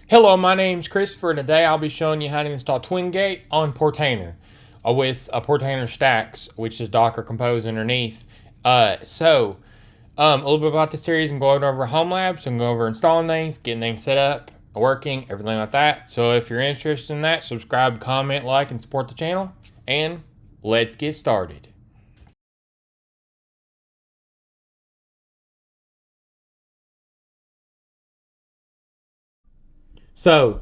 Hello, my name's Christopher. Today I'll be showing you how to install Twingate on Portainer with a Portainer Stacks, which is Docker Compose underneath. A little bit about the series. I'm going over home labs. I'm going over installing things, getting things set up, working, everything like that. So if you're interested in that, subscribe, comment, like, and support the channel. And let's get started. So,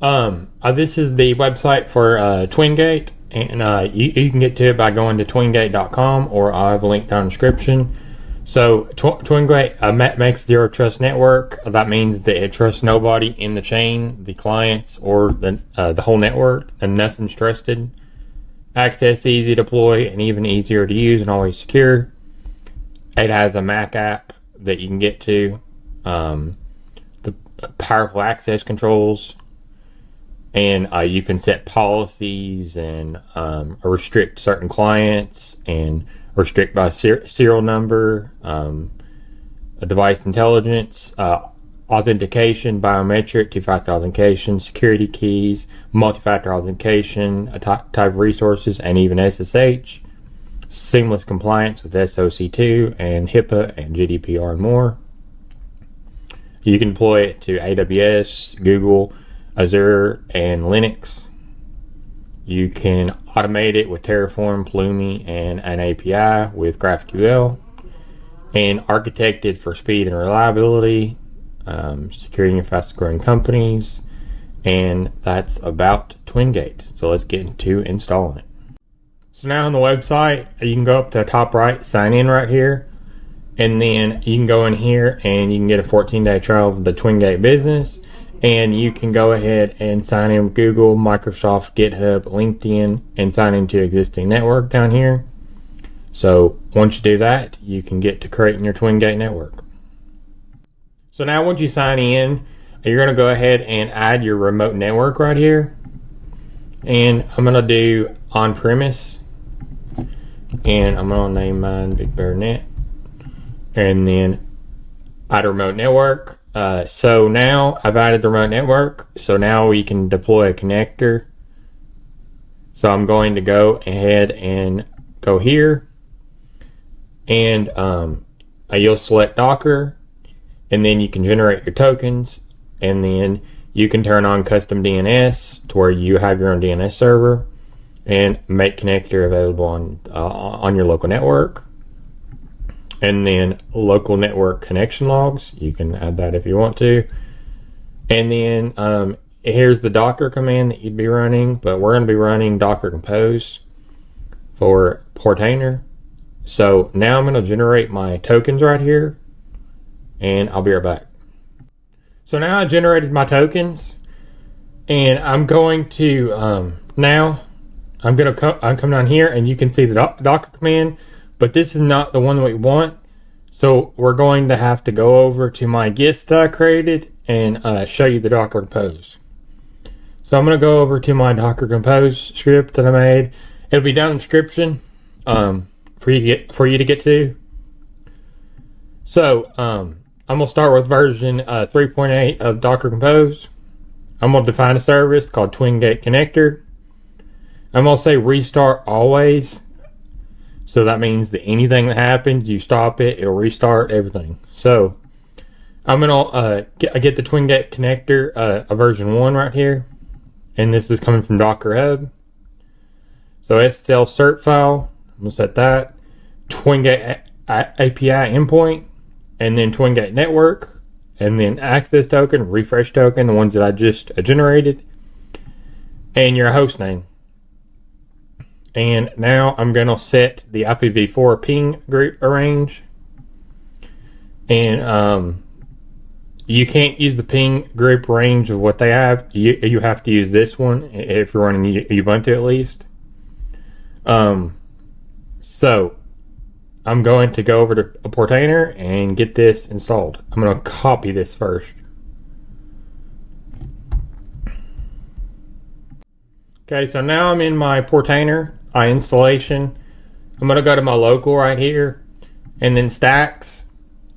this is the website for Twingate, and you can get to it by going to twingate.com, or I have a link down in the description. So, Twingate makes zero trust network. That means that it trusts nobody in the chain, the clients, or the whole network, and nothing's trusted. Access easy to deploy and even easier to use and always secure. It has a Mac app that you can get to. Powerful access controls, and you can set policies and restrict certain clients and restrict by serial number, device intelligence, authentication, biometric, two-factor authentication, security keys, multi-factor authentication, a type of resources, and even SSH, seamless compliance with SOC2 and HIPAA and GDPR and more. You can deploy it to AWS, Google, Azure, and Linux. You can automate it with Terraform, Plumi, and an API with GraphQL. And architected for speed and reliability, securing and fast growing companies. And that's about Twingate. So let's get into installing it. So now on the website, you can go up to the top right, sign in right here. And then you can go in here and you can get a 14-day trial of the Twingate business. And you can go ahead and sign in with Google, Microsoft, GitHub, LinkedIn, and sign into existing network down here. So once you do that, you can get to creating your Twingate network. So now once you sign in, you're going to go ahead and add your remote network right here. And I'm going to do on-premise. And I'm going to name mine BigBearNet. And then add a remote network. So now I've added the remote network. So now we can deploy a connector. So I'm going to go ahead and go here. And you'll select Docker. And then you can generate your tokens. And then you can turn on custom DNS to where you have your own DNS server. And make connector available on your local network. And then local network connection logs. You can add that if you want to. And then here's the Docker command that you'd be running. But we're going to be running Docker Compose for Portainer. So now I'm going to generate my tokens right here. And I'll be right back. So now I generated my tokens. And I'm going to, now I'm going to come down here and you can see the Docker command. But this is not the one that we want. So we're going to have to go over to my Git that I created and show you the Docker Compose. So I'm going to go over to my Docker Compose script that I made. It'll be down in the description for you to get to. So I'm going to start with version 3.8 of Docker Compose. I'm going to define a service called Twingate Connector. I'm going to say restart always. So that means that anything that happens, you stop it, it'll restart everything. So I'm going to get the Twingate connector, a version 1 right here. And this is coming from Docker Hub. So SSL cert file, I'm going to set that. Twingate API endpoint, and then Twingate network, and then access token, refresh token, the ones that I just generated, and your host name. And now I'm going to set the IPv4 ping group range. And you can't use the ping group range of what they have. You have to use this one if you're running Ubuntu at least. So I'm going to go over to a Portainer and get this installed. I'm going to copy this first. Okay, so now I'm in my Portainer installation. I'm going to go to my local right here, and then stacks,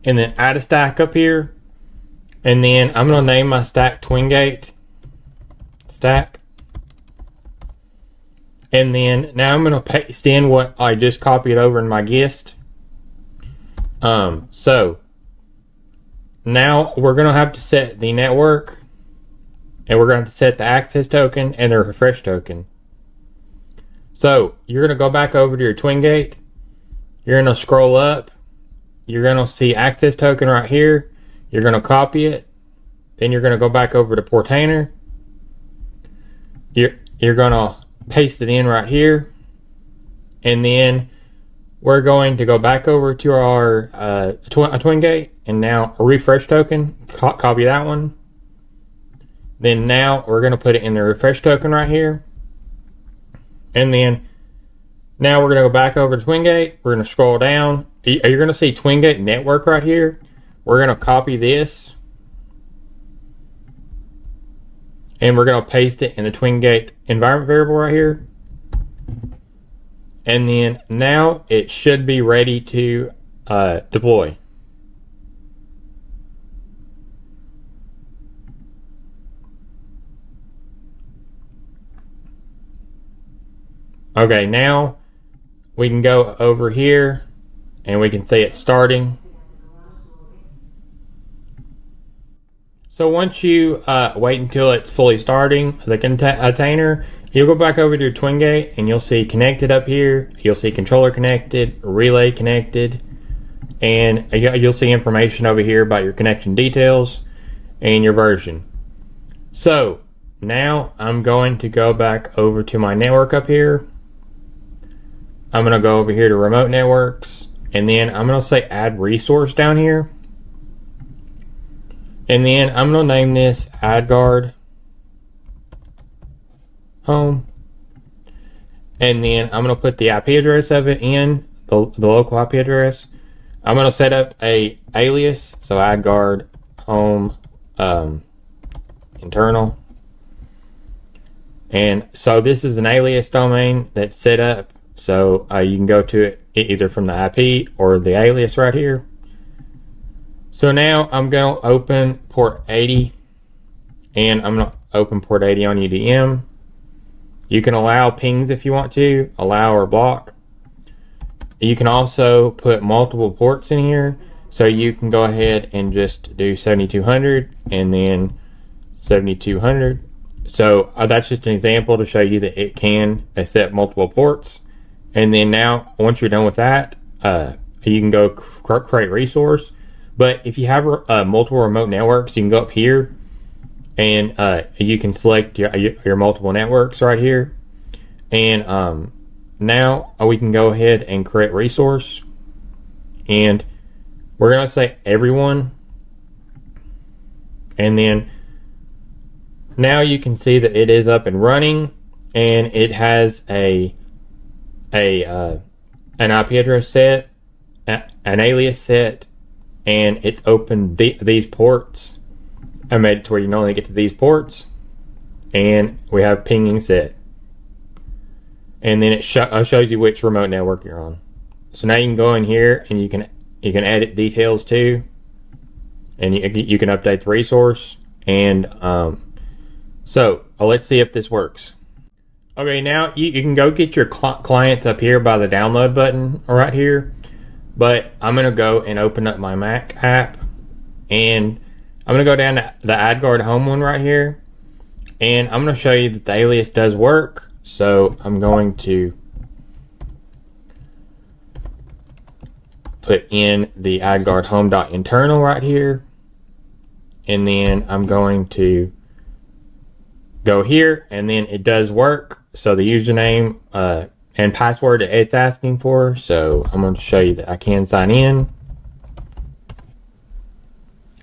and then add a stack up here, And then I'm going to name my stack Twingate stack. And then now I'm going to paste in what I just copied over in my gist. So now we're going to have to set the network, and we're going to have to set the access token and the refresh token. So you're going to go back over to your Twingate. You're going to scroll up. You're going to see access token right here. You're going to copy it. Then you're going to go back over to Portainer. You're going to paste it in right here. And then we're going to go back over to our Twingate, and now a refresh token. Copy that one. Then now we're going to put it in the refresh token right here. And then now we're going to go back over to Twingate. We're going to scroll down. You're going to see Twingate network right here. We're going to copy this, and we're going to paste it in the Twingate environment variable right here. And then now it should be ready to deploy. Okay, now we can go over here and we can see it starting. So once you wait until it's fully starting, the container, you'll go back over to your Twingate and you'll see connected up here. You'll see controller connected, relay connected, and you'll see information over here about your connection details and your version. So now I'm going to go back over to my network up here. I'm going to go over here to remote networks, and then I'm going to say add resource down here. And then I'm going to name this AdGuard Home. And then I'm going to put the IP address of it in, the local IP address. I'm going to set up a alias, so AdGuard Home internal. And so this is an alias domain that's set up, so you can go to it either from the IP or the alias right here. So now I'm going to open port 80, and I'm going to open port 80 on UDM. You can allow pings if you want to, allow or block. You can also put multiple ports in here, so you can go ahead and just do 7200 and then 7200. So that's just an example to show you that it can accept multiple ports. And then now, once you're done with that, you can go create resource. But if you have multiple remote networks, you can go up here and you can select your multiple networks right here. And now we can go ahead and create resource. And we're going to say everyone. And then now you can see that it is up and running, and it has an IP address set, an alias set, and it's opened these ports. I made it to where you can only get to these ports, and we have pinging set. And then it shows you which remote network you're on. So now you can go in here and you can edit details too, and you can update the resource. And so let's see if this works. Okay, now you can go get your clients up here by the download button right here. But I'm going to go and open up my Mac app, and I'm going to go down to the AdGuard Home one right here, and I'm going to show you that the alias does work. So I'm going to put in the AdGuard Home.internal right here, and then I'm going to go here, and then it does work. So the username and password that it's asking for, so I'm going to show you that I can sign in.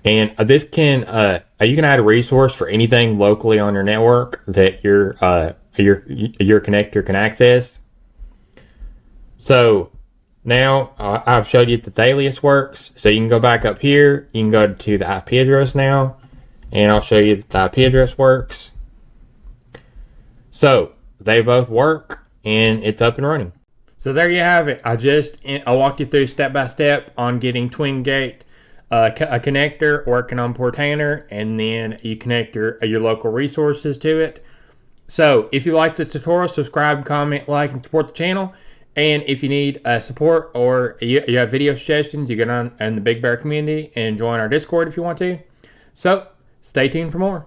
And this can you can add a resource for anything locally on your network that your connector can access. So now I've showed you that the alias works, so you can go back up here, you can go to the IP address now, and I'll show you that the IP address works. So they both work, and it's up and running. So there you have it. I walked you through step by step on getting Twingate a connector working on Portainer, and then you connect your local resources to it. So if you like this tutorial, subscribe, comment, like, and support the channel. And if you need support or you have video suggestions, you get on in the Big Bear community and join our Discord if you want to. So stay tuned for more.